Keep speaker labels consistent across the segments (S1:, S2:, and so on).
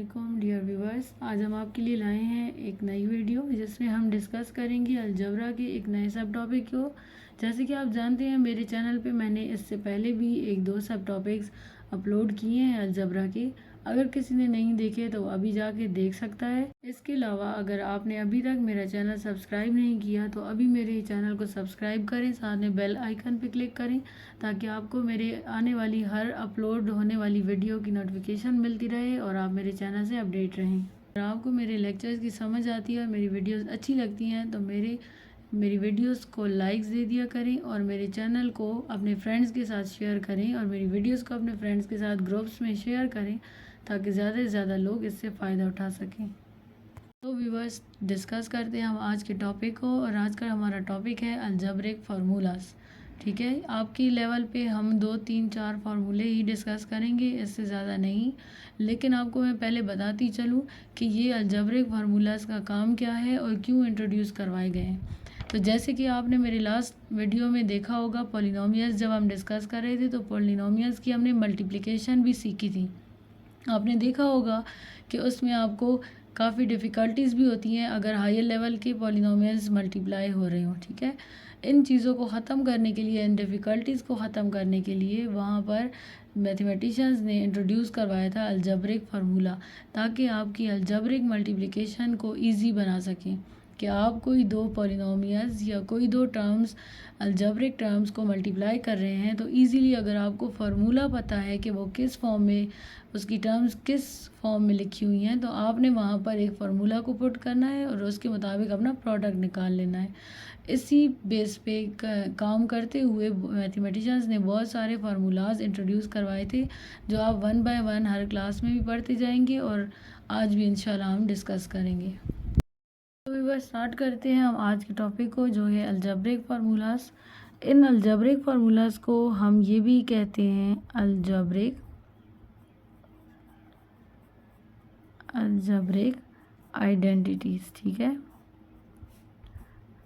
S1: अस्सलाम dear viewers. आज हम आपके लिए लाए हैं एक नई वीडियो जिसमें हम डिस्कस करेंगे अलजबरा के एक नए सब टॉपिक को। जैसे कि आप जानते हैं मेरे चैनल पे मैंने इससे पहले भी एक दो सब टॉपिक्स अपलोड किए हैं अलजबरा के। अगर किसी ने नहीं देखे तो अभी जाके देख सकता है। इसके अलावा अगर आपने अभी तक मेरा चैनल सब्सक्राइब नहीं किया तो अभी मेरे चैनल को सब्सक्राइब करें, साथ में बेल आइकन पे क्लिक करें ताकि आपको मेरे आने वाली हर अपलोड होने वाली वीडियो की नोटिफिकेशन मिलती रहे और आप मेरे चैनल से अपडेट रहें। अगर आपको मेरे लेक्चर्स की समझ आती है और मेरी वीडियोस अच्छी लगती हैं तो मेरी वीडियोस को लाइक्स दे दिया करें और मेरे चैनल को अपने फ्रेंड्स के साथ शेयर करें और मेरी वीडियोस को अपने फ्रेंड्स के साथ ग्रुप्स में शेयर करें ताकि ज़्यादा से ज़्यादा लोग इससे फ़ायदा उठा सकें। तो व्यूअर्स, डिस्कस करते हैं हम आज के टॉपिक को। और आज का हमारा टॉपिक है अलजबरिक फार्मूलाज। ठीक है, आपकी लेवल पे हम 2 3 4 फार्मूले ही डिस्कस करेंगे, इससे ज़्यादा नहीं। लेकिन आपको मैं पहले बताती चलूँ कि ये अलजबरिक फार्मूलाज का काम क्या है और क्यों इंट्रोड्यूस करवाए गए हैं। तो जैसे कि आपने मेरे लास्ट वीडियो में देखा होगा, पॉलिनोमियल्स जब हम डिस्कस कर रहे थे तो पॉलिनोमियल्स की हमने मल्टीप्लिकेशन भी सीखी थी। आपने देखा होगा कि उसमें आपको काफ़ी डिफ़िकल्टीज़ भी होती हैं अगर हायर लेवल के पॉलिनोमियल्स मल्टीप्लाई हो रहे हो। ठीक है, इन चीज़ों को ख़त्म करने के लिए, इन डिफ़िकल्टीज़ को ख़त्म करने के लिए वहाँ पर मैथमेटिशियंस ने इंट्रोड्यूस करवाया था अलजबरिक फार्मूला, ताकि आपकी अलजबरिक मल्टीप्लिकेशन को ईजी बना सकें कि आप कोई दो पॉलिनोमियल्स या कोई दो टर्म्स अलजबरिक टर्म्स को मल्टीप्लाई कर रहे हैं तो ईज़िली अगर आपको फार्मूला पता है कि वो किस फॉर्म में, उसकी टर्म्स किस फॉर्म में लिखी हुई हैं, तो आपने वहाँ पर एक फार्मूला को पुट करना है और उसके मुताबिक अपना प्रोडक्ट निकाल लेना है। इसी बेस पे काम करते हुए मैथमेटिशियंस ने बहुत सारे फार्मूलाज इंट्रोड्यूस करवाए थे जो आप 1 बाय 1 हर क्लास में भी पढ़ते जाएंगे और आज भी इंशाल्लाह हम डिस्कस करेंगे। तो भी बस स्टार्ट करते हैं हम आज के टॉपिक को, जो है अलजबरिक फार्मूलाज। इन अलजबरिक फार्मूलाज को हम ये भी कहते हैं अलजबरिक आइडेंटिटीज़। ठीक है,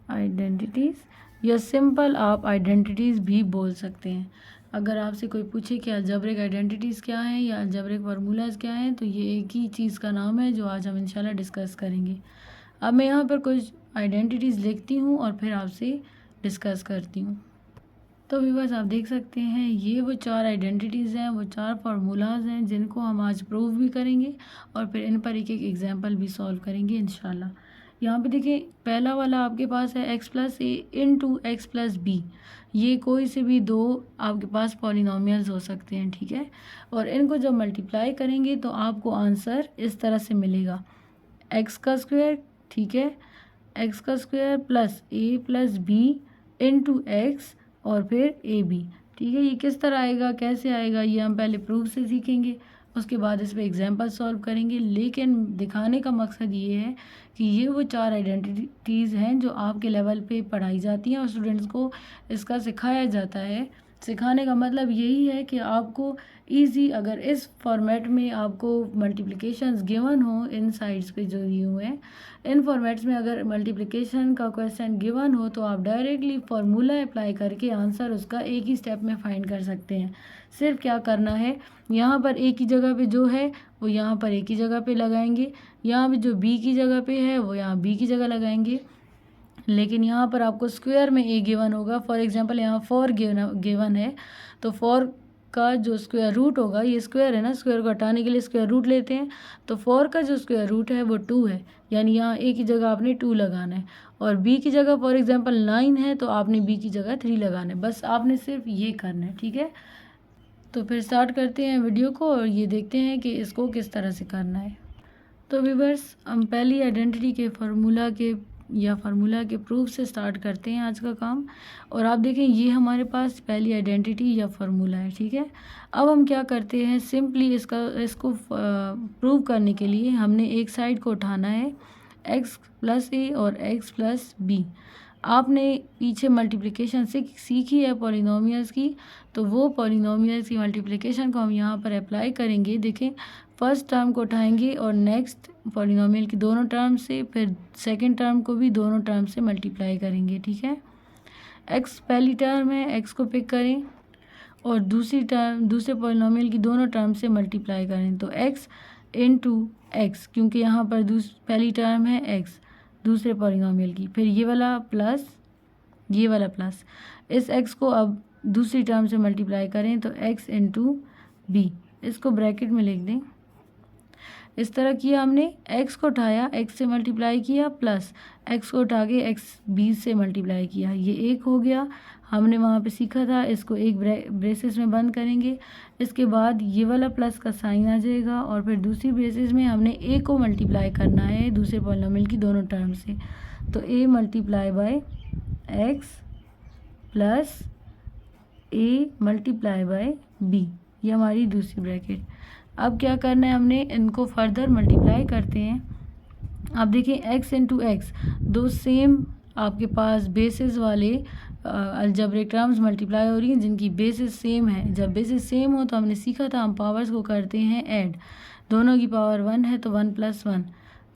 S1: आइडेंटिटीज़ या सिंपल आप आइडेंटिटीज़ भी बोल सकते हैं। अगर आपसे कोई पूछे कि अलजबरिक आइडेंटिटीज़ क्या हैं या अलजबरिक फार्मूलाज क्या हैं तो ये एक ही चीज़ का नाम है जो आज हम इंशाल्लाह डिस्कस करेंगे। अब मैं यहाँ पर कुछ आइडेंटिटीज़ लिखती हूँ और फिर आपसे डिस्कस करती हूँ। तो व्यूअर्स, आप देख सकते हैं ये वो 4 आइडेंटिटीज़ हैं, वो 4 फार्मूलाज हैं जिनको हम आज प्रूव भी करेंगे और फिर इन पर एक एक एग्जाम्पल भी सॉल्व करेंगे इंशाल्लाह। यहाँ पे देखिए, पहला वाला आपके पास है x प्लस ए इंटू एक्स प्लस बी। ये कोई से भी दो आपके पास पॉलिनोमियल्स हो सकते हैं। ठीक है, और इनको जब मल्टीप्लाई करेंगे तो आपको आंसर इस तरह से मिलेगा, एक्स का स्क्वायर। ठीक है, एक्स का square plus A plus B into x और फिर ए बी। ठीक है, ये किस तरह आएगा, कैसे आएगा, ये हम पहले प्रूफ से सीखेंगे, उसके बाद इस पर एग्जाम्पल सॉल्व करेंगे। लेकिन दिखाने का मकसद ये है कि ये वो 4 आइडेंटिटीज़ हैं जो आपके लेवल पे पढ़ाई जाती हैं और स्टूडेंट्स को इसका सिखाया जाता है। सिखाने का मतलब यही है कि आपको इजी, अगर इस फॉर्मेट में आपको मल्टीप्लिकेशंस गिवन हो, इन साइड्स पे जो दिए हुए हैं इन फॉर्मेट्स में अगर मल्टीप्लिकेशन का क्वेश्चन गिवन हो तो आप डायरेक्टली फार्मूला अप्लाई करके आंसर उसका एक ही स्टेप में फाइंड कर सकते हैं। सिर्फ क्या करना है, यहाँ पर ए की जगह पे जो है वो यहाँ पर ए की जगह पे लगाएंगे, यहाँ पे जो बी की जगह पे है वो यहाँ बी की जगह लगाएंगे। लेकिन यहाँ पर आपको स्क्वायर में ए गिवन होगा। फॉर एग्जांपल यहाँ 4 गिवन है तो 4 का जो स्क्वायर रूट होगा, ये स्क्वायर है ना, स्क्वायर को हटाने के लिए स्क्वायर रूट लेते हैं, तो 4 का जो स्क्वायर रूट है वो 2 है, यानी यहाँ ए की जगह आपने 2 लगाना है। और बी की जगह फॉर एग्जांपल 9 है तो आपने बी की जगह 3 लगाना है। बस आपने सिर्फ ये करना है। ठीक है, तो फिर स्टार्ट करते हैं वीडियो को और ये देखते हैं कि इसको किस तरह से करना है। तो व्यूअर्स, हम पहली आइडेंटिटी के फार्मूला के प्रूफ से स्टार्ट करते हैं आज का काम। और आप देखें ये हमारे पास पहली आइडेंटिटी या फार्मूला है। ठीक है, अब हम क्या करते हैं, सिंपली इसको प्रूव करने के लिए हमने एक साइड को उठाना है, x प्लस ए और x प्लस बी। आपने पीछे मल्टीप्लिकेशन से सीखी है पॉलिनोमियल्स की, तो वो पॉलिनोमियल्स की मल्टीप्लिकेशन को हम यहाँ पर अप्लाई करेंगे। देखें, फर्स्ट टर्म को उठाएंगे और नेक्स्ट पॉलिनोमियल की दोनों टर्म से, फिर सेकंड टर्म को भी दोनों टर्म से मल्टीप्लाई करेंगे। ठीक है, x पहली टर्म है, x को पिक करें और दूसरे पॉलिनोमियल की दोनों टर्म से मल्टीप्लाई करें, तो x इंटू एक्स, क्योंकि यहाँ पर पहली टर्म है एक्स दूसरे पॉलिनोमियल की, फिर ये वाला प्लस ये वाला प्लस, इस एक्स को अब दूसरी टर्म से मल्टीप्लाई करें तो एक्स इंटू बी, इसको ब्रैकेट में लिख दें। इस तरह किया हमने, एक्स को उठाया एक्स से मल्टीप्लाई किया, प्लस एक्स को उठा के एक्स बी से मल्टीप्लाई किया, ये एक हो गया। हमने वहाँ पे सीखा था इसको एक ब्रेसेस में बंद करेंगे, इसके बाद ये वाला प्लस का साइन आ जाएगा और फिर दूसरी ब्रेसेस में हमने ए को मल्टीप्लाई करना है दूसरे पॉलिनोमियल की दोनों टर्म से, तो a multiply by x plus a multiply by B, ये हमारी दूसरी ब्रैकेट। अब क्या करना है, हमने इनको फर्दर मल्टीप्लाई करते हैं। अब देखिए एक्स इंटू एक्स, दो सेम आपके पास बेसिस वाले अलजेब्रिक टर्म्स मल्टीप्लाई हो रही हैं जिनकी बेसिस सेम है। जब बेसिस सेम हो तो हमने सीखा था हम पावर्स को करते हैं ऐड, दोनों की पावर 1 है तो 1 + 1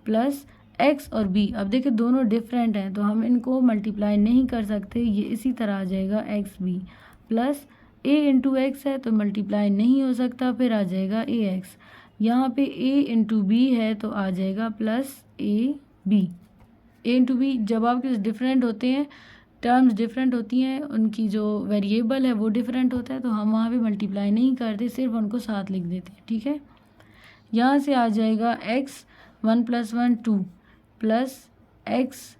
S1: प्लस एक्स और बी। अब देखिए दोनों डिफरेंट हैं तो हम इनको मल्टीप्लाई नहीं कर सकते, ये इसी तरह आ जाएगा एक्स बी प्लस ए इंटू एक्स है तो मल्टीप्लाई नहीं हो सकता, फिर आ जाएगा ए एक्स। यहाँ पे ए इंटू बी है तो आ जाएगा plus A B. A into B जब आपके डिफरेंट होते हैं, टर्म्स डिफरेंट होती हैं, उनकी जो वेरिएबल है वो डिफरेंट होता है तो हम वहाँ पे मल्टीप्लाई नहीं करते, सिर्फ उनको साथ लिख देते हैं, ठीक है। यहाँ से आ जाएगा X 1 + 1 2 plus X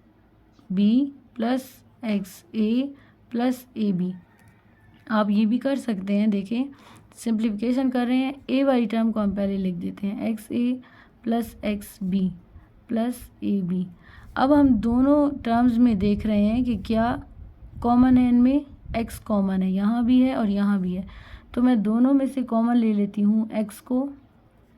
S1: B plus X A plus A B. आप ये भी कर सकते हैं, देखें सिंप्लीफिकेशन कर रहे हैं, ए वाली टर्म को हम पहले लिख देते हैं X A plus X B plus A B. अब हम दोनों टर्म्स में देख रहे हैं कि क्या कॉमन है, इनमें एक्स कॉमन है, यहाँ भी है और यहाँ भी है, तो मैं दोनों में से कॉमन ले लेती हूँ एक्स को।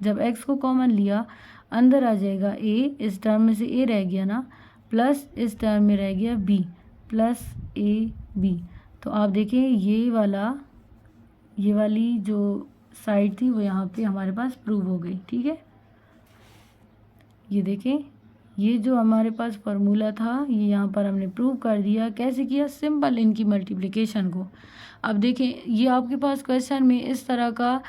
S1: जब एक्स को कॉमन लिया अंदर आ जाएगा ए, इस टर्म में से ए रह गया ना, प्लस इस टर्म में रह गया बी प्लस ए बी। तो आप देखें ये वाली जो साइड थी वो यहाँ पे हमारे पास प्रूव हो गई, ठीक है। ये देखें ये जो हमारे पास फार्मूला था ये यहाँ पर हमने प्रूव कर दिया। कैसे किया, सिंपल इनकी मल्टीप्लिकेशन को। अब देखें ये आपके पास क्वेश्चन में इस तरह का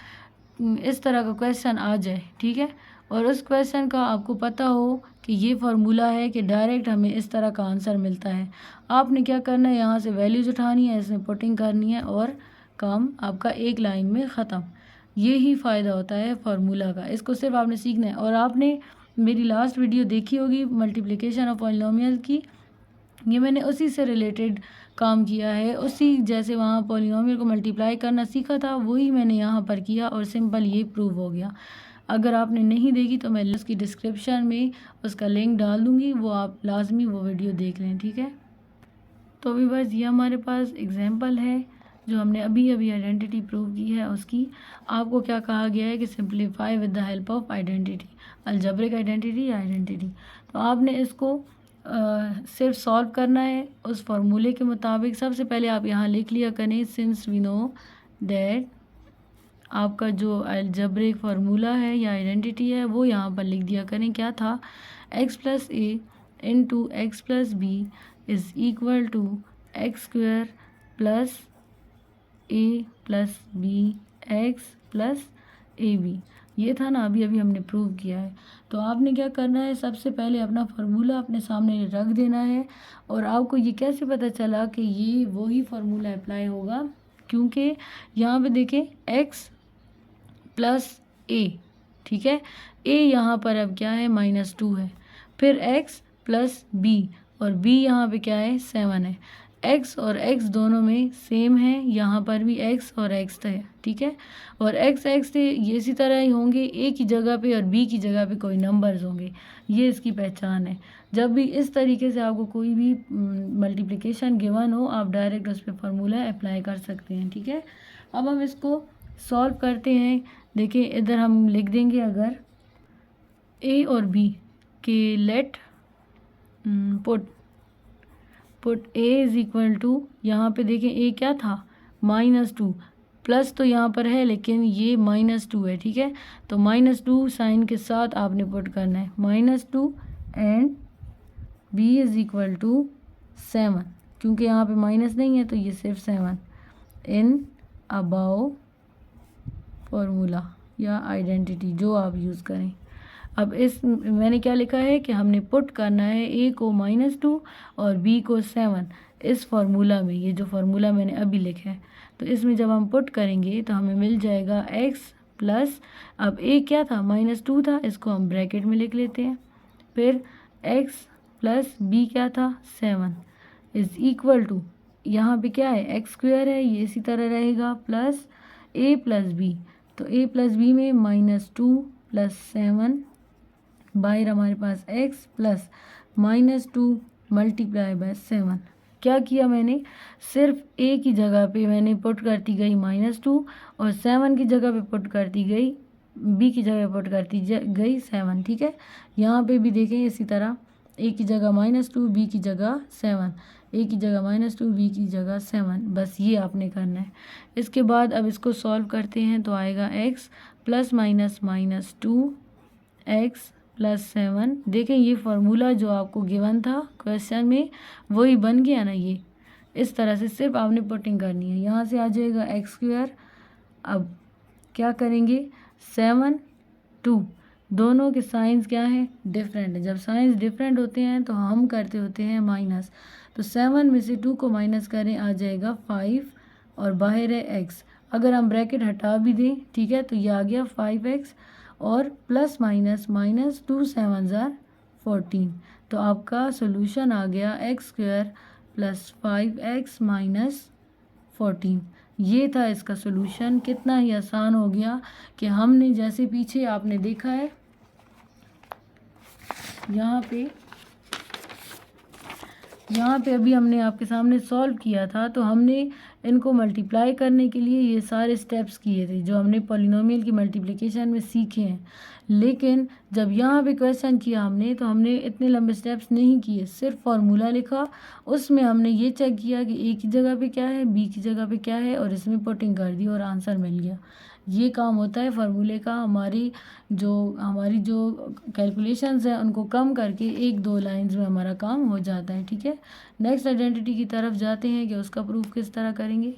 S1: क्वेश्चन आ जाए, ठीक है, और उस क्वेश्चन का आपको पता हो कि ये फार्मूला है कि डायरेक्ट हमें इस तरह का आंसर मिलता है, आपने क्या करना है, यहाँ से वैल्यूज उठानी है, इसमें पुटिंग करनी है और काम आपका एक लाइन में ख़त्म। ये ही फ़ायदा होता है फार्मूला का, इसको सिर्फ आपने सीखना है। और आपने मेरी लास्ट वीडियो देखी होगी मल्टीप्लिकेशन ऑफ पॉलिनोमियल की, ये मैंने उसी से रिलेटेड काम किया है, उसी जैसे वहाँ पॉलिनोमियल को मल्टीप्लाई करना सीखा था वही मैंने यहाँ पर किया और सिंपल ये प्रूव हो गया। अगर आपने नहीं देखी तो मैं उसकी डिस्क्रिप्शन में उसका लिंक डाल दूँगी, वो आप लाजमी वो वीडियो देख लें, ठीक है। तो अभी बस ये हमारे पास एग्जांपल है जो हमने अभी आइडेंटिटी प्रूव की है उसकी। आपको क्या कहा गया है कि simplify with the help of identity, algebraic identity या आइडेंटिटी। तो आपने इसको सिर्फ सॉल्व करना है उस फार्मूले के मुताबिक। सबसे पहले आप यहाँ लिख लिया करें, सिंस वी नो दैट आपका जो अलजेब्रिक फार्मूला है या आइडेंटिटी है वो यहाँ पर लिख दिया करें। क्या था, x + a into X plus B is equal to X square plus A plus B X plus A B. ये था ना, अभी हमने प्रूव किया है। तो आपने क्या करना है, सबसे पहले अपना फार्मूला अपने सामने रख देना है। और आपको ये कैसे पता चला कि ये वही फार्मूला अप्लाई होगा, क्योंकि यहाँ पे देखें x प्लस ए, ठीक है, a यहाँ पर अब क्या है -2 है, फिर x प्लस b और b यहाँ पे क्या है 7 है। x और x दोनों में सेम है, यहाँ पर भी x और x है, ठीक है, और x से ये इसी तरह ही होंगे, a की जगह पे और b की जगह पे कोई नंबर्स होंगे, ये इसकी पहचान है। जब भी इस तरीके से आपको कोई भी मल्टीप्लिकेशन गिवन हो आप डायरेक्ट उस पर फार्मूला अप्लाई कर सकते हैं, ठीक है। अब हम इसको सॉल्व करते हैं। देखिए इधर हम लिख देंगे, अगर a और b के let put a is equal to, यहाँ पे देखें a क्या था -2, प्लस तो यहाँ पर है लेकिन ये -2 है, ठीक है, तो -2 साइन के साथ आपने पुट करना है, -2 and b is equal to 7, क्योंकि यहाँ पे माइनस नहीं है तो ये सिर्फ 7 इन अबाउ फार्मूला या आइडेंटिटी जो आप यूज़ करें। अब इस मैंने क्या लिखा है कि हमने पुट करना है a को -2 और b को 7 इस फार्मूला में, ये जो फार्मूला मैंने अभी लिखा है। तो इसमें जब हम पुट करेंगे तो हमें मिल जाएगा x प्लस, अब a क्या था -2 था, इसको हम ब्रैकेट में लिख लेते हैं। फिर x प्लस b क्या था 7 इज़ इक्वल टू, यहाँ पे क्या है एक्स स्क्वायर है, ये इसी तरह रहेगा, प्लस a प्लस b। तो a प्लस b में -2 प्लस 7 बाहर हमारे पास x प्लस -2 मल्टीप्लाई बाय 7। क्या किया मैंने, सिर्फ a की जगह पे मैंने पुट करती गई -2 और 7 की जगह पे पुट करती गई, b की जगह पुट करती गई 7। ठीक है, यहाँ पे भी देखें इसी तरह, a की जगह -2 b की जगह 7, a की जगह -2 b की जगह 7, बस ये आपने करना है। इसके बाद अब इसको सॉल्व करते हैं तो आएगा x plus minus -2 x plus 7। देखें ये फार्मूला जो आपको गिवन था क्वेश्चन में वही बन गया ना, ये इस तरह से सिर्फ आपने पुटिंग करनी है। यहाँ से आ जाएगा एक्स स्क्वायर। अब क्या करेंगे, 7 2, दोनों के साइंस क्या है डिफरेंट है। जब साइंस डिफरेंट होते हैं तो हम करते होते हैं माइनस। तो 7 में से 2 को माइनस करें आ जाएगा 5 और बाहर है x। अगर हम ब्रैकेट हटा भी दें, ठीक है, तो ये आ गया 5x और प्लस माइनस -2 7 ज़ार 14। तो आपका सोल्यूशन आ गया x square plus 5x minus 14। ये था इसका सोल्यूशन। कितना ही आसान हो गया कि हमने जैसे पीछे आपने देखा है यहाँ पे अभी हमने आपके सामने सॉल्व किया था, तो हमने इनको मल्टीप्लाई करने के लिए ये सारे स्टेप्स किए थे जो हमने पॉलिनोमियल की मल्टीप्लिकेशन में सीखे हैं। लेकिन जब यहाँ पे क्वेश्चन किया हमने तो हमने इतने लंबे स्टेप्स नहीं किए, सिर्फ फार्मूला लिखा, उसमें हमने ये चेक किया कि ए की जगह पे क्या है, बी की जगह पे क्या है और इसमें पुटिंग कर दी और आंसर मिल गया। ये काम होता है फार्मूले का। हमारी जो कैलकुलेशंस हैं उनको कम करके 1-2 लाइंस में हमारा काम हो जाता है। ठीक है, नेक्स्ट आइडेंटिटी की तरफ जाते हैं कि उसका प्रूफ किस तरह करेंगे।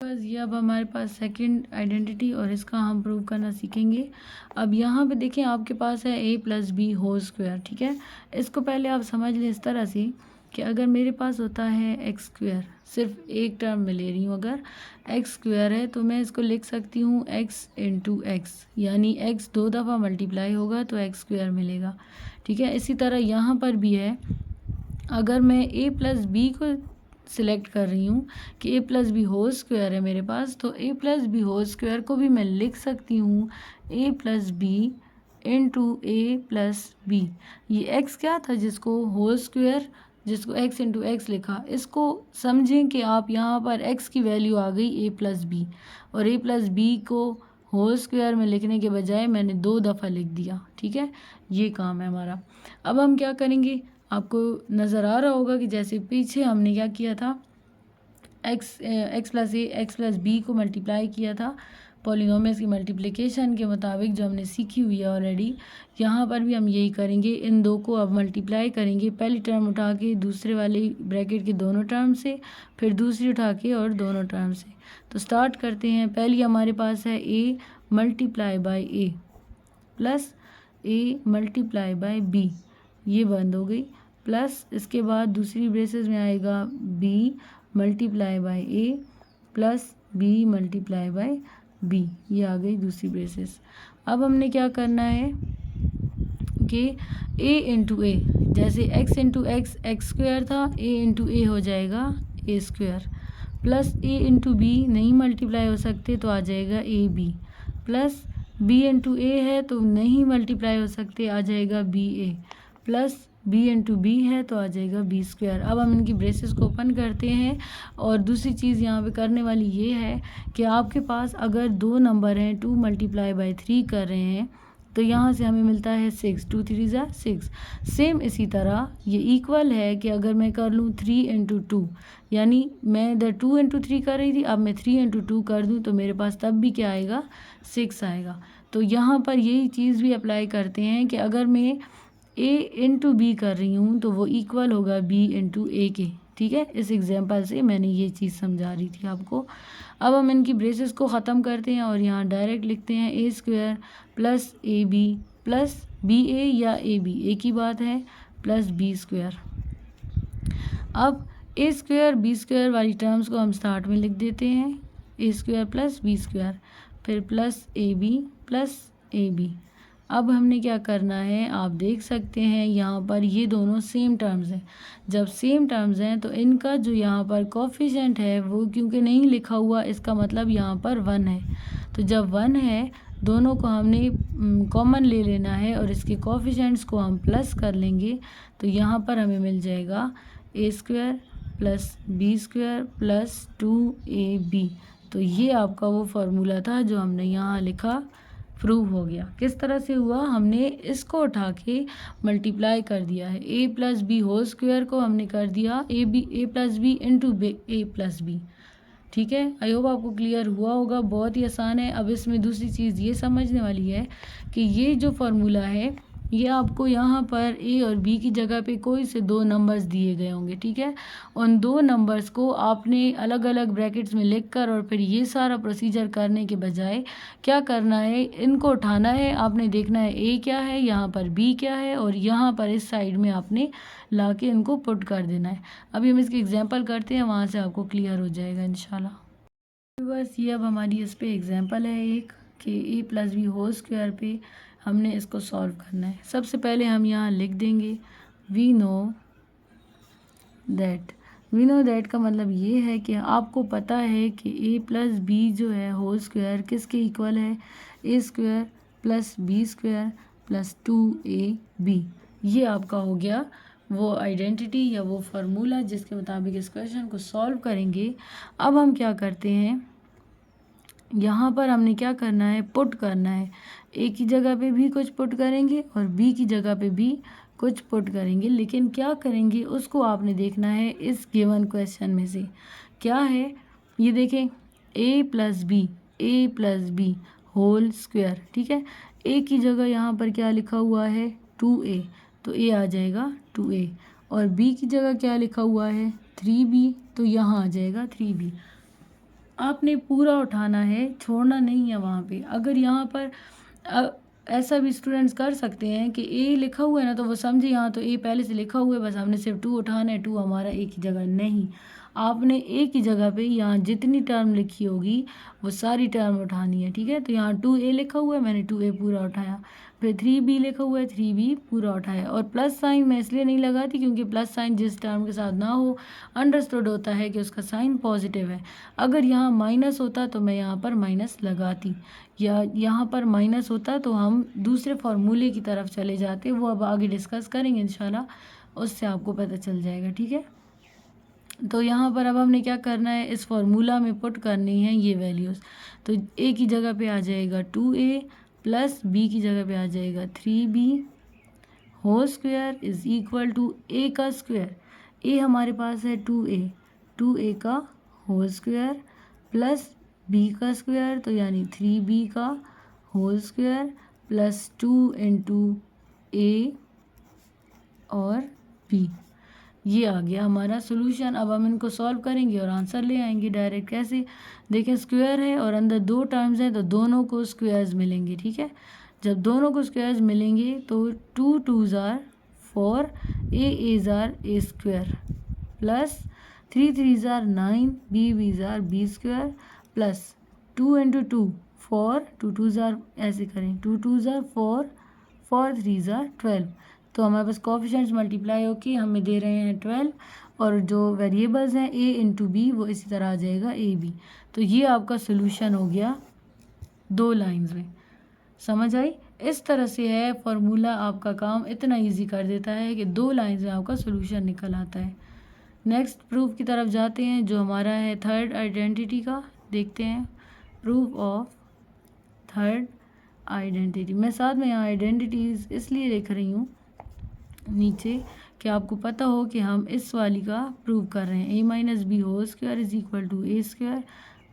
S1: बस ये अब हमारे पास सेकंड आइडेंटिटी और इसका हम प्रूव करना सीखेंगे। अब यहाँ पे देखें आपके पास है a plus B whole square. ठीक है, इसको पहले आप समझ लें इस तरह से कि अगर मेरे पास होता है एक्स स्क्वायर, सिर्फ एक टर्म में ले रही हूँ, अगर एक्स स्क्वायर है तो मैं इसको लिख सकती हूँ एक्स इंटू एक्स, यानी एक्स 2 दफ़ा मल्टीप्लाई होगा तो एक्स स्क्वायर मिलेगा। ठीक है, इसी तरह यहाँ पर भी है, अगर मैं a प्लस बी को सिलेक्ट कर रही हूँ कि a plus B whole square है मेरे पास, तो a plus B whole square को भी मैं लिख सकती हूँ a plus B into a plus B. ये x क्या था जिसको होल स्क्वायर, जिसको x इंटू एक्स लिखा, इसको समझें कि आप यहाँ पर x की वैल्यू आ गई a प्लस बी और a प्लस बी को होल स्क्वायर में लिखने के बजाय मैंने 2 दफ़ा लिख दिया। ठीक है, ये काम है हमारा। अब हम क्या करेंगे, आपको नज़र आ रहा होगा कि जैसे पीछे हमने क्या किया था, एक्स प्लस ए एक्स प्लस बी को मल्टीप्लाई किया था पॉलिनोमियल्स की मल्टीप्लिकेशन के मुताबिक जो हमने सीखी हुई है ऑलरेडी। यहाँ पर भी हम यही करेंगे, इन दो को अब मल्टीप्लाई करेंगे, पहली टर्म उठा के दूसरे वाले ब्रैकेट के दोनों टर्म से, फिर दूसरी उठा के और दोनों टर्म से। तो स्टार्ट करते हैं। पहली हमारे पास है a multiply by A plus a multiply by B, ये बंद हो गई, प्लस इसके बाद दूसरी ब्रेसेस में आएगा b multiply by A plus b multiply by b, ये आ गई दूसरी ब्रेसेस। अब हमने क्या करना है कि a इंटू ए, जैसे x into x x square था, a इंटू ए हो जाएगा a square, plus a into b नहीं मल्टीप्लाई हो सकते तो आ जाएगा a B, plus b into a है तो नहीं मल्टीप्लाई हो सकते, आ जाएगा b a, plus b into b है तो आ जाएगा बी स्क्वायर। अब हम इनकी ब्रेसेस को ओपन करते हैं। और दूसरी चीज़ यहाँ पे करने वाली ये है कि आपके पास अगर 2 नंबर हैं 2 मल्टीप्लाई बाय 3 कर रहे हैं तो यहाँ से हमें मिलता है 6, 2 3 ज़ा 6। सेम इसी तरह ये इक्वल है कि अगर मैं कर लूँ 3 इंटू 2, यानी मैं इधर 2 इंटू 3 कर रही थी, अब मैं 3 इंटू 2 कर दूँ तो मेरे पास तब भी क्या आएगा 6 आएगा। तो यहाँ पर यही चीज़ भी अप्लाई करते हैं कि अगर मैं a इंटू बी कर रही हूँ तो वो इक्वल होगा b इंटू ए के। ठीक है, इस एग्जांपल से मैंने ये चीज़ समझा रही थी आपको। अब हम इनकी ब्रेसेस को ख़त्म करते हैं और यहाँ डायरेक्ट लिखते हैं ए square plus A B plus b a या ए बी, एक ही बात है, प्लस बी स्क्वायर। अब ए स्क्वायर बी स्क्वायर वाली टर्म्स को हम स्टार्ट में लिख देते हैं, ए स्क्वायर प्लस बी स्क्वायर, फिर plus A B plus A B. अब हमने क्या करना है, आप देख सकते हैं यहाँ पर ये दोनों सेम टर्म्स हैं। जब सेम टर्म्स हैं तो इनका जो यहाँ पर कोफिशिएंट है वो क्योंकि नहीं लिखा हुआ, इसका मतलब यहाँ पर 1 है। तो जब 1 है दोनों को हमने कॉमन ले लेना है और इसके कोफिशिएंट्स को हम प्लस कर लेंगे। तो यहाँ पर हमें मिल जाएगा ए square plus B square plus 2ab। तो ये आपका वो फार्मूला था जो हमने यहाँ लिखा, प्रूव हो गया। किस तरह से हुआ, हमने इसको उठा के मल्टीप्लाई कर दिया है, ए प्लस बी होल स्क्वायर को हमने कर दिया ए प्लस बी इंटू ए प्लस बी। ठीक है, आई होप आपको क्लियर हुआ होगा, बहुत ही आसान है। अब इसमें दूसरी चीज़ ये समझने वाली है कि ये जो फार्मूला है ये आपको यहाँ पर ए और बी की जगह पे कोई से 2 नंबर्स दिए गए होंगे। ठीक है, उन 2 नंबर्स को आपने अलग अलग ब्रैकेट्स में लिखकर और फिर ये सारा प्रोसीजर करने के बजाय क्या करना है, इनको उठाना है, आपने देखना है ए क्या है, यहाँ पर बी क्या है, और यहाँ पर इस साइड में आपने ला के इनको पुट कर देना है। अभी हम इसकी एग्जाम्पल करते हैं, वहाँ से आपको क्लियर हो जाएगा इंशाल्लाह। बस ये अब हमारी इस पर एग्जाम्पल है एक कि ए प्लस बी होल स्क्वायर पे हमने इसको सॉल्व करना है। सबसे पहले हम यहाँ लिख देंगे वी नो दैट का मतलब ये है कि आपको पता है कि ए प्लस बी जो है होल स्क्वायर किसके इक्वल है, ए square plus B square plus 2ab। ये आपका हो गया वो आइडेंटिटी या वो फार्मूला जिसके मुताबिक इस क्वेश्चन को सॉल्व करेंगे। अब हम क्या करते हैं, यहाँ पर हमने क्या करना है, पुट करना है। ए की जगह पे भी कुछ पुट करेंगे और बी की जगह पे भी कुछ पुट करेंगे, लेकिन क्या करेंगे उसको आपने देखना है इस गिवन क्वेश्चन में से क्या है। ये देखें ए प्लस बी होल स्क्वायर, ठीक है, ए की जगह यहाँ पर क्या लिखा हुआ है 2a, तो ए आ जाएगा 2a, और बी की जगह क्या लिखा हुआ है 3b, तो यहाँ आ जाएगा 3b। आपने पूरा उठाना है, छोड़ना नहीं है वहाँ पे। अगर यहाँ पर ऐसा भी स्टूडेंट्स कर सकते हैं कि ए लिखा हुआ है ना, तो वो समझे यहाँ तो ए पहले से लिखा हुआ है, बस हमने सिर्फ 2 उठाना है, 2 हमारा ए की जगह नहीं। आपने ए की जगह पे यहाँ जितनी टर्म लिखी होगी वो सारी टर्म उठानी है। ठीक है, तो यहाँ 2a लिखा हुआ है, मैंने 2a पूरा उठाया, फिर 3b लिखा हुआ है, 3b पूरा उठाया, और प्लस साइन मैं इसलिए नहीं लगाती क्योंकि प्लस साइन जिस टर्म के साथ ना हो अंडरस्टूड होता है कि उसका साइन पॉजिटिव है। अगर यहाँ माइनस होता तो मैं यहाँ पर माइनस लगाती, या यहाँ पर माइनस होता तो हम दूसरे फार्मूले की तरफ चले जाते, वो अब आगे डिस्कस करेंगे इंशाल्लाह, उससे आपको पता चल जाएगा। ठीक है, तो यहाँ पर अब हमने क्या करना है, इस फार्मूला में पुट करनी है ये वैल्यूज़। तो ए की जगह पे आ जाएगा 2a प्लस बी की जगह पे आ जाएगा 3b whole square is equal to a का स्क्वायर, ए हमारे पास है 2a का होल स्क्वायर प्लस बी का स्क्वायर, तो यानी 3b का whole square plus 2 into a और बी। ये आ गया हमारा सोल्यूशन। अब हम इनको सॉल्व करेंगे और आंसर ले आएंगे डायरेक्ट। कैसे, देखें स्क्वायर है और अंदर 2 टर्म्स हैं तो दोनों को स्क्वायर्स मिलेंगे। ठीक है, जब दोनों को स्क्वायर्स मिलेंगे तो 2 2s are 4, a a's are a square plus 3 3s are 9, b b's are b square plus 2 into 2 4, 2 2s are, ऐसे करें 2 2s are 4, 4 3s are 12। तो हमारे पास कोफिशिएंट्स मल्टीप्लाई होके हमें दे रहे हैं 12, और जो वेरिएबल्स हैं a इंटू बी वो इसी तरह आ जाएगा a b। तो ये आपका सोल्यूशन हो गया 2 लाइंस में। समझ आई, इस तरह से है फार्मूला, आपका काम इतना इजी कर देता है कि 2 लाइंस में आपका सोल्यूशन निकल आता है। नेक्स्ट प्रूफ की तरफ जाते हैं जो हमारा है थर्ड आइडेंटिटी का। देखते हैं प्रूफ ऑफ थर्ड आइडेंटिटी। मैं साथ में यहाँ आइडेंटिटीज़ इसलिए लिख रही हूँ नीचे कि आपको पता हो कि हम इस वाली का प्रूव कर रहे हैं। a minus B whole square is equal to A square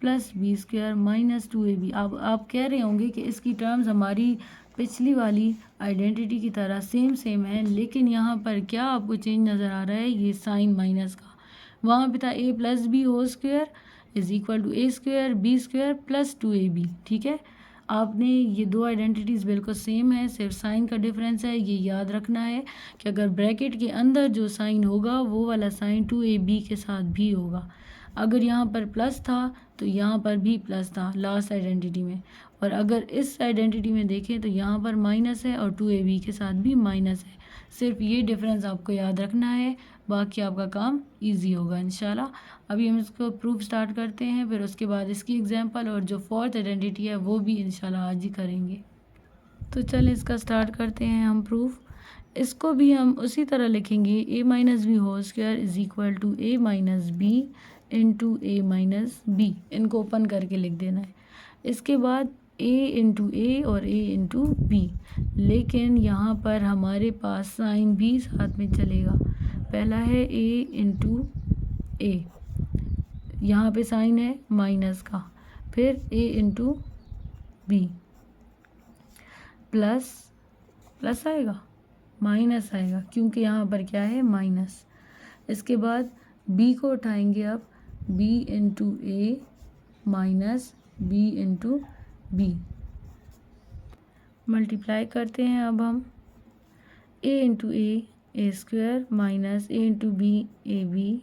S1: plus B square minus 2ab। अब आप कह रहे होंगे कि इसकी टर्म्स हमारी पिछली वाली आइडेंटिटी की तरह सेम है, लेकिन यहाँ पर क्या आपको चेंज नज़र आ रहा है, ये साइन माइनस का। वहाँ पे था a plus B whole square is equal to A square B square plus 2ab। ठीक है, आपने ये दो आइडेंटिटीज़ बिल्कुल सेम है, सिर्फ साइन का डिफरेंस है। ये याद रखना है कि अगर ब्रैकेट के अंदर जो साइन होगा वो वाला साइन 2ab के साथ भी होगा। अगर यहाँ पर प्लस था तो यहाँ पर भी प्लस था लास्ट आइडेंटिटी में, और अगर इस आइडेंटिटी में देखें तो यहाँ पर माइनस है और 2ab के साथ भी माइनस है। सिर्फ ये डिफरेंस आपको याद रखना है, बाकी आपका काम इजी होगा इंशाल्लाह। अभी हम इसको प्रूफ स्टार्ट करते हैं, फिर उसके बाद इसकी एग्जांपल और जो फोर्थ आइडेंटिटी है वो भी इंशाल्लाह आज ही करेंगे। तो चलें इसका स्टार्ट करते हैं हम प्रूफ। इसको भी हम उसी तरह लिखेंगे, a minus B whole square is equal to a minus B into A minus B. इनको ओपन करके लिख देना है। इसके बाद a इंटू ए और a इंटू बी, लेकिन यहाँ पर हमारे पास साइन भी साथ में चलेगा। पहला है a इंटू ए, यहाँ पे साइन है माइनस का, फिर a into B plus plus आएगा माइनस आएगा, क्योंकि यहाँ पर क्या है माइनस। इसके बाद b को उठाएंगे, अब b इंटू ए minus b into B multiply करते हैं। अब हम a into A square minus a into B A B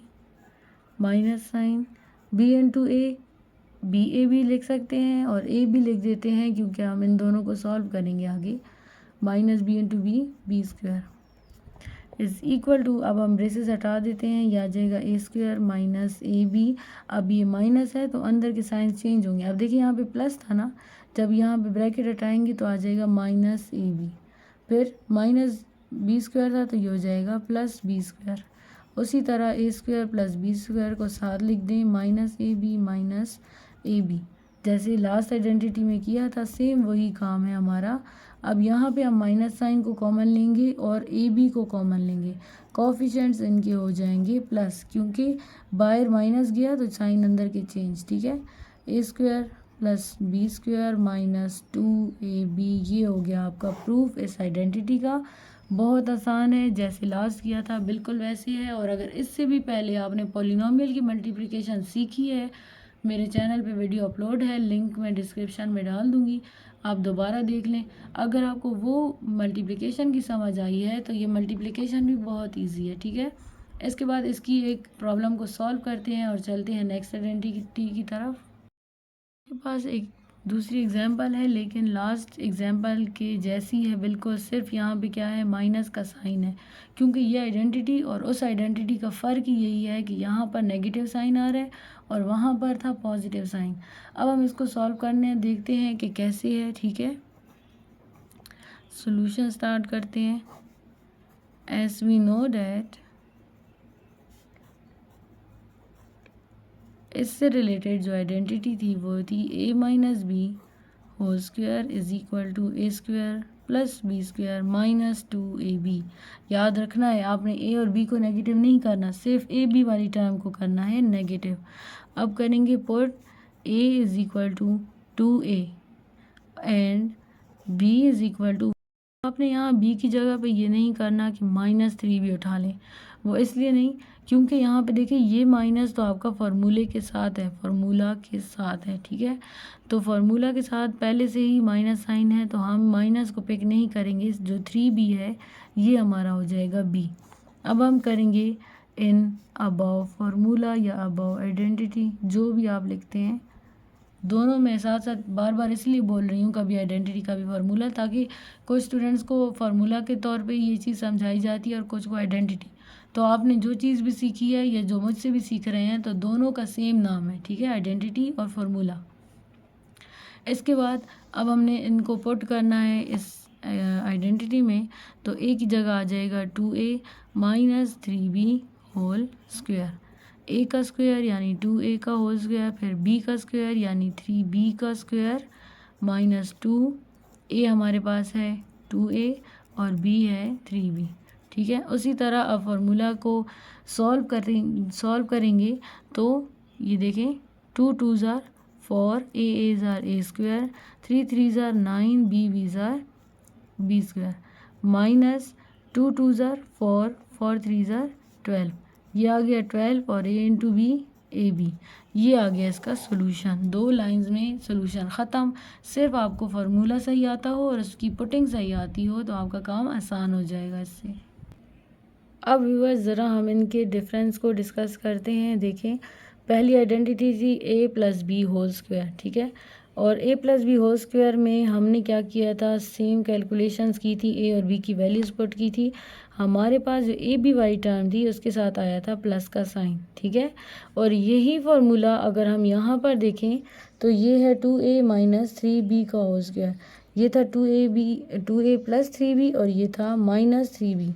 S1: minus sign b into A B A भी लिख सकते हैं और a भी लिख देते हैं, क्योंकि हम इन दोनों को सॉल्व करेंगे आगे। Minus B into B B square is equal to, अब हम ब्रेसेस हटा देते हैं, यह आ जाएगा ए स्क्वायर माइनस ए बी। अब ये माइनस है तो अंदर के साइन चेंज होंगे। अब देखिए यहाँ पे प्लस था ना, जब यहाँ पे ब्रैकेट हटाएंगे तो आ जाएगा माइनस ए बी, फिर माइनस बी स्क्वायर था तो ये हो जाएगा प्लस बी स्क्वायर। उसी तरह A square plus B square को साथ लिख दें, minus A B minus A B, जैसे लास्ट आइडेंटिटी में किया था सेम वही काम है हमारा। अब यहाँ पे हम माइनस साइन को कॉमन लेंगे और ए बी को कॉमन लेंगे, कोफिशिएंट्स इनके हो जाएंगे प्लस, क्योंकि बाहर माइनस गया तो साइन अंदर के चेंज। ठीक है, ए square plus B square minus 2ab, ये हो गया आपका प्रूफ इस आइडेंटिटी का। बहुत आसान है, जैसे लास्ट किया था बिल्कुल वैसे है। और अगर इससे भी पहले आपने पॉलिनोमियल की मल्टीप्लिकेशन सीखी है, मेरे चैनल पे वीडियो अपलोड है, लिंक मैं डिस्क्रिप्शन में डाल दूँगी, आप दोबारा देख लें। अगर आपको वो मल्टीप्लिकेशन की समझ आई है तो ये मल्टीप्लिकेशन भी बहुत इजी है। ठीक है, इसके बाद इसकी एक प्रॉब्लम को सॉल्व करते हैं और चलते हैं नेक्स्ट आइडेंटिटी की तरफ। मेरे पास एक दूसरी एग्जांपल है, लेकिन लास्ट एग्जांपल के जैसी है बिल्कुल, सिर्फ यहाँ पे क्या है माइनस का साइन है, क्योंकि ये आइडेंटिटी और उस आइडेंटिटी का फ़र्क ही यही है कि यहाँ पर नेगेटिव साइन आ रहा है और वहाँ पर था पॉजिटिव साइन। अब हम इसको सॉल्व करने देखते हैं कि कैसे है। ठीक है, सॉल्यूशन स्टार्ट करते हैं। एज वी नो डैट, इससे रिलेटेड जो आइडेंटिटी थी वो थी a minus B whole square is equal to A square plus B square minus 2ab। याद रखना है, आपने a और b को नेगेटिव नहीं करना, सिर्फ a b वाली टर्म को करना है नेगेटिव। अब करेंगे put a is equal to 2a and b is equal to, आपने यहाँ b की जगह पे ये नहीं करना कि -3 भी उठा लें, वो इसलिए नहीं क्योंकि यहाँ पे देखिए ये माइनस तो आपका फार्मूले के साथ है, फार्मूला के साथ है। ठीक है, तो फार्मूला के साथ पहले से ही माइनस साइन है, तो हम माइनस को पिक नहीं करेंगे, जो 3b है ये हमारा हो जाएगा b। अब हम करेंगे इन अबव फार्मूला या अबव आइडेंटिटी, जो भी आप लिखते हैं, दोनों में साथ साथ बार बार इसलिए बोल रही हूँ, कभी आइडेंटिटी का भी फार्मूला, ताकि कुछ स्टूडेंट्स को फार्मूला के तौर पे ये चीज़ समझाई जाती है और कुछ को आइडेंटिटी। तो आपने जो चीज़ भी सीखी है या जो मुझसे भी सीख रहे हैं, तो दोनों का सेम नाम है। ठीक है, आइडेंटिटी और फार्मूला। इसके बाद अब हमने इनको पुट करना है इस आइडेंटिटी में, तो a की जगह आ जाएगा 2a minus 3b whole square, a का स्क्वायर यानी 2a का होल स्क्वायर, फिर b का स्क्वायर यानी 3b का स्क्वायर माइनस 2a हमारे पास है 2a और b है 3b। ठीक है, उसी तरह अब फार्मूला को सॉल्व करेंगे तो ये देखें, 2 2s are 4, a a's are a square, 3 3s are 9, b b's are b square, minus 2 2s are 4, 4 3s are 12, ये आ गया 12 और a into B A B, ये आ गया इसका सोल्यूशन। 2 लाइंस में सोल्यूशन ख़त्म। सिर्फ आपको फार्मूला सही आता हो और उसकी पुटिंग सही आती हो तो आपका काम आसान हो जाएगा इससे। अब व्यूअर्स ज़रा हम इनके डिफरेंस को डिस्कस करते हैं। देखें, पहली आइडेंटिटी थी a plus B whole square, ठीक है, और a plus B whole square में हमने क्या किया था, सेम कैलकुलेशंस की थी, a और b की वैल्यूज़ पुट की थी। हमारे पास जो ए बी वाई टर्म थी उसके साथ आया था प्लस का साइन, ठीक है, और यही फार्मूला अगर हम यहाँ पर देखें तो ये है 2a माइनस 3b का होल स्क्वायर, ये था 2a प्लस 3b और ये था माइनस 3b।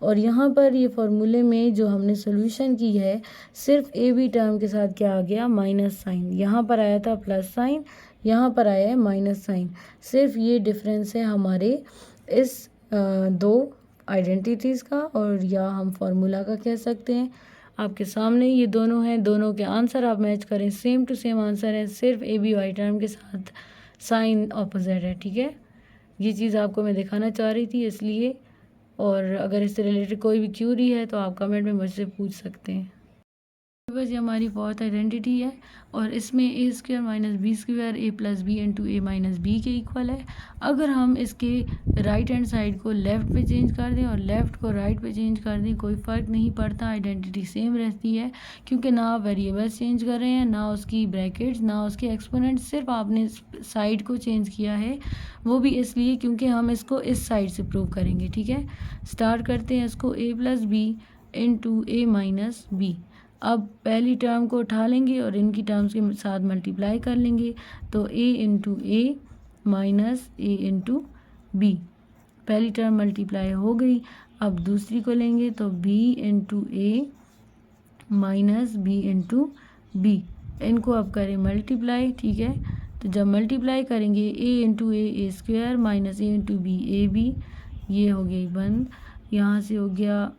S1: और यहाँ पर ये फार्मूले में जो हमने सोल्यूशन की है सिर्फ ए बी टर्म के साथ क्या आ गया, माइनस साइन। यहाँ पर आया था प्लस साइन, यहाँ पर आया है माइनस साइन। सिर्फ ये डिफरेंस है हमारे इस दो आइडेंटिटीज़ का, और या हम फार्मूला का कह सकते हैं। आपके सामने ये दोनों हैं, दोनों के आंसर आप मैच करें, सेम टू सेम आंसर है, सिर्फ ए बी वाई टर्म के साथ साइन ऑपोजिट है, ठीक है। ये चीज़ आपको मैं दिखाना चाह रही थी इसलिए। और अगर इससे रिलेटेड कोई भी क्यूरी है तो आप कमेंट में मुझसे पूछ सकते हैं। बस ये हमारी फोर्थ आइडेंटिटी है और इसमें ए स्क्वायर माइनस बी स्क्वायर ए प्लस बी इंटू ए माइनस बी के इक्वल है। अगर हम इसके राइट हैंड साइड को लेफ़्ट पे चेंज कर दें और लेफ़्ट को राइट पे चेंज कर दें, कोई फ़र्क नहीं पड़ता, आइडेंटिटी सेम रहती है, क्योंकि ना आप वेरिएबल्स चेंज कर रहे हैं, ना उसकी ब्रैकेट्स, ना उसके एक्सपोनेंट, सिर्फ आपने साइड को चेंज किया है। वो भी इसलिए क्योंकि हम इसको इस साइड से प्रूव करेंगे, ठीक है। स्टार्ट करते हैं इसको, ए प्लस बी इंटू ए माइनस बी। अब पहली टर्म को उठा लेंगे और इनकी टर्म्स के साथ मल्टीप्लाई कर लेंगे, तो a into A minus a into b, पहली टर्म मल्टीप्लाई हो गई। अब दूसरी को लेंगे तो b इंटू ए माइनस बी इंटू बी, इनको अब करें मल्टीप्लाई, ठीक है। तो जब मल्टीप्लाई करेंगे a into A square minus a into B A B, ये हो गई बंद। यहाँ से हो गया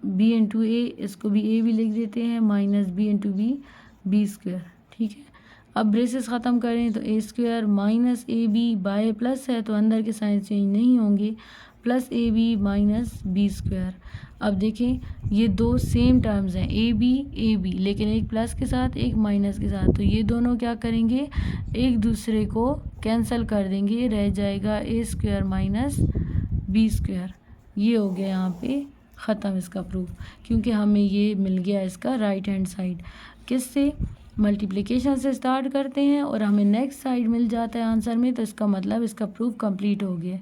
S1: बी इंटू ए, इसको भी ए भी लिख देते हैं, minus B into B B square, ठीक है। अब ब्रेसेस ख़त्म करें तो A square minus A B by plus है तो अंदर के साइन चेंज नहीं होंगे, प्लस ए बी माइनस बी स्क्वायर। अब देखें ये दो सेम टर्म्स हैं, ए बी, लेकिन एक प्लस के साथ एक माइनस के साथ, तो ये दोनों क्या करेंगे, एक दूसरे को कैंसिल कर देंगे, रह जाएगा ए स्क्वायर माइनस बी स्क्वायर। ये हो गया यहाँ पे ख़त्म इसका प्रूफ, क्योंकि हमें ये मिल गया इसका राइट हैंड साइड। किससे, मल्टीप्लिकेशन से स्टार्ट करते हैं और हमें नेक्स्ट साइड मिल जाता है आंसर में, तो इसका मतलब इसका प्रूफ कंप्लीट हो गया।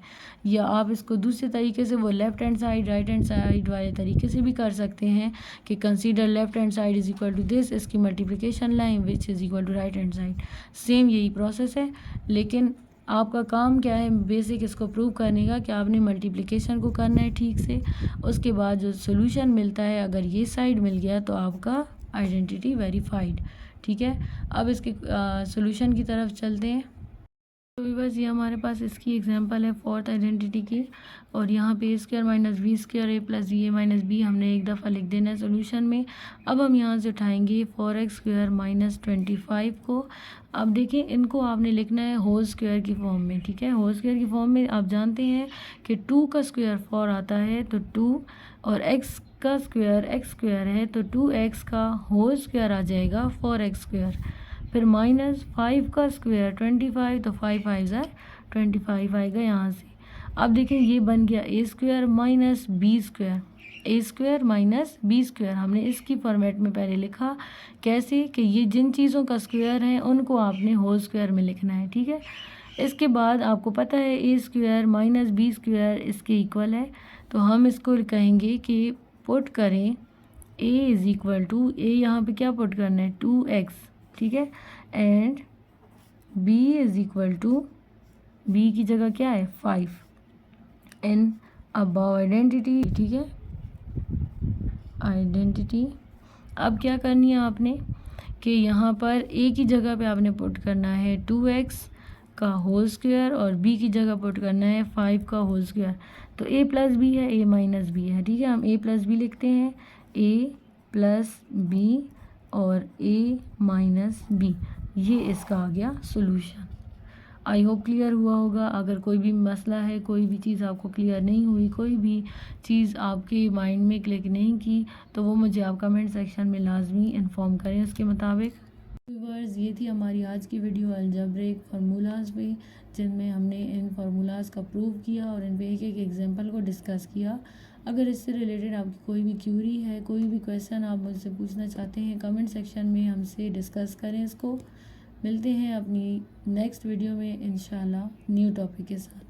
S1: या आप इसको दूसरे तरीके से, वो left hand side right hand side वाले तरीके से भी कर सकते हैं कि consider left hand side is equal to this, इसकी multiplication line which is equal to right hand side. Same यही प्रोसेस है, लेकिन आपका काम क्या है, बेसिक इसको प्रूव करने का कि आपने मल्टीप्लिकेशन को करना है ठीक से। उसके बाद जो सोल्यूशन मिलता है, अगर ये साइड मिल गया तो आपका आइडेंटिटी वेरीफाइड, ठीक है। अब इसके सोल्यूशन की तरफ चलते हैं। तो बस ये हमारे पास इसकी एग्जांपल है फोर्थ आइडेंटिटी की, और यहाँ पे ए स्क्वायर माइनस बी स्क्वायर ए प्लस बी ए माइनस बी हमने एक दफ़ा लिख देना है सोल्यूशन में। अब हम यहाँ से उठाएंगे 4x स्क्वायर माइनस 25 को। अब देखिए इनको आपने लिखना है होल स्क्वायर की फॉर्म में, ठीक है। होल स्क्वायर की फॉर्म में आप जानते हैं कि 2 का स्क्वायर 4 आता है, तो 2 और x का स्क्वायर x स्क्वायर है, तो 2x का होल स्क्वायर आ जाएगा 4x स्क्वायर। फिर माइनस 5 का स्क्वायर 25, तो 5 5 ज़ा 25 आएगा यहाँ से। अब देखिए ये बन गया ए स्क्वायर माइनस बी स्क्वायर, ए स्क्वायर माइनस बी स्क्वायर हमने इसकी फॉर्मेट में पहले लिखा। कैसे कि ये जिन चीज़ों का स्क्वायर है उनको आपने होल स्क्वायर में लिखना है, ठीक है। इसके बाद आपको पता है ए स्क्वायर माइनस बी स्क्वायर इसके इक्वल है, तो हम इसको कहेंगे कि पुट करें a is equal to, a यहाँ पे क्या पुट करना है 2x, ठीक है, and b is equal to, b की जगह क्या है 5 इन अबाव आइडेंटिटी, ठीक है, आइडेंटिटी। अब क्या करनी है आपने कि यहाँ पर a की जगह पे आपने पुट करना है 2x का होल स्क्वायर और b की जगह पुट करना है 5 का होल स्क्वायर। तो a प्लस बी है, a माइनस बी है, ठीक है, हम a प्लस बी लिखते हैं, a प्लस बी और a माइनस बी, ये इसका आ गया सोल्यूशन। आई होप क्लियर हुआ होगा। अगर कोई भी मसला है, कोई भी चीज़ आपको क्लियर नहीं हुई, कोई भी चीज़ आपके माइंड में क्लिक नहीं की, तो वो मुझे आप कमेंट सेक्शन में लाजमी इन्फॉर्म करें उसके मुताबिक। व्यूअर्स, ये थी हमारी आज की वीडियो अलजेब्रिक फार्मूलाज पे, जिनमें हमने इन फार्मूलाज का प्रूव किया और इन पे एक एक एग्जांपल को डिस्कस किया। अगर इससे रिलेटेड आपकी कोई भी क्यूरी है, कोई भी क्वेश्चन आप मुझसे पूछना चाहते हैं, कमेंट सेक्शन में हमसे डिस्कस करें इसको। मिलते हैं अपनी नेक्स्ट वीडियो में इंशाल्लाह न्यू टॉपिक के साथ।